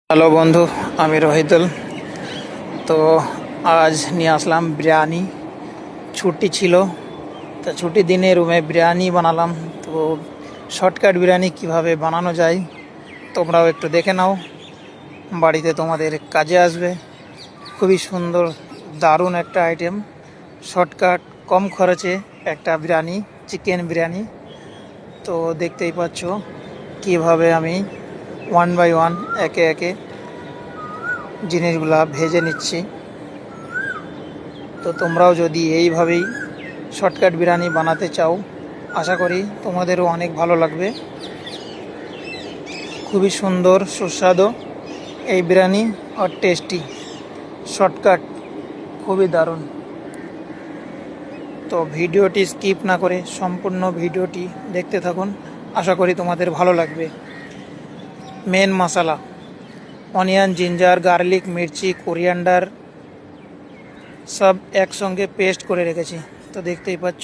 Hello বন্ধু, আমি রহিদুল। তো আজ নিয়ে আসলাম বিরিয়ানি। ছুটি ছিল, তো ছুটির দিনে রুমে বিরিয়ানি বানালাম। তো শর্টকাট বিরিয়ানি কিভাবে বানানো যায় তোমরাও একটু দেখে নাও, বাড়িতে তোমাদের কাজে আসবে। খুবই সুন্দর, দারুণ একটা আইটেম, শর্টকাট, কম খরচে একটা বিরিয়ানি, চিকেন বিরিয়ানি। তো দেখতেই পাচ্ছ কিভাবে আমি ওয়ান বাই ওয়ান একে একে জিনিসগুলা ভেজে নিচ্ছি। তো তোমরাও যদি এইভাবেই শর্টকাট বিরিয়ানি বানাতে চাও, আশা করি তোমাদেরও অনেক ভালো লাগবে। খুবই সুন্দর, সুস্বাদু এই বিরিয়ানি, আর টেস্টি, শর্টকাট, খুবই দারুণ। তো ভিডিওটি স্কিপ না করে সম্পূর্ণ ভিডিওটি দেখতে থাকুন, আশা করি তোমাদের ভালো লাগবে। Main masala: onion, ginger, garlic, mirchi, coriander সব একসঙ্গে পেস্ট করে রেখেছি। তো দেখতেই পাচ্ছ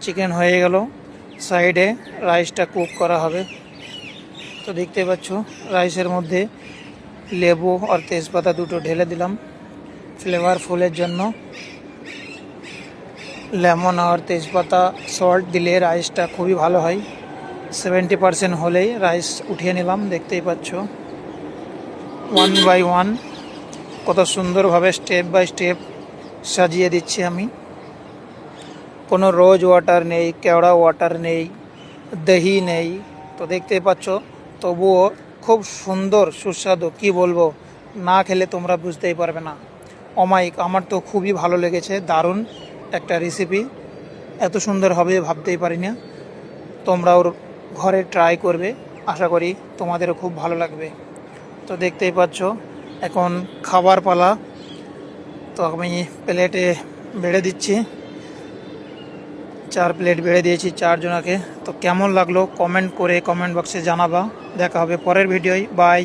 চিকেন হয়ে গেল, সাইডে রাইসটা কুক করা হবে। তো দেখতেই পাচ্ছ রাইসের মধ্যে লেবু আর তেজপাতা দুটো ঢেলে দিলাম ফ্লেভারফুলের জন্য। লেমন আর তেজপাতা, সল্ট দিলে রাইসটা খুবই ভালো হয়। 70% হলেই রাইস উঠিয়ে নিলাম। দেখতেই পাচ্ছ ওয়ান বাই ওয়ান কত সুন্দরভাবে স্টেপ বাই স্টেপ সাজিয়ে দিচ্ছি আমি। কোনো রোজ ওয়াটার নেই, কেওড়া ওয়াটার নেই, দহি নেই। তো দেখতেই পাচ্ছ, তবুও খুব সুন্দর, সুস্বাদু, কি বলবো, না খেলে তোমরা বুঝতেই পারবে না। অমায়িক, আমার তো খুবই ভালো লেগেছে, দারুণ একটা রেসিপি। এত সুন্দর হবে ভাবতেই পারি না। তোমরা ওর ঘরে ট্রাই করবে, আশা করি তোমাদেরও খুব ভালো লাগবে। তো দেখতেই পাচ্ছ এখন খাবার পালা। তো আমি প্লেটে বেড়ে দিচ্ছি, 4 প্লেট বেড়ে দিয়েছি 4 জনাকে। তো কেমন লাগলো কমেন্ট করে কমেন্ট বক্সে জানাবা। দেখা হবে পরের ভিডিওয়, বাই।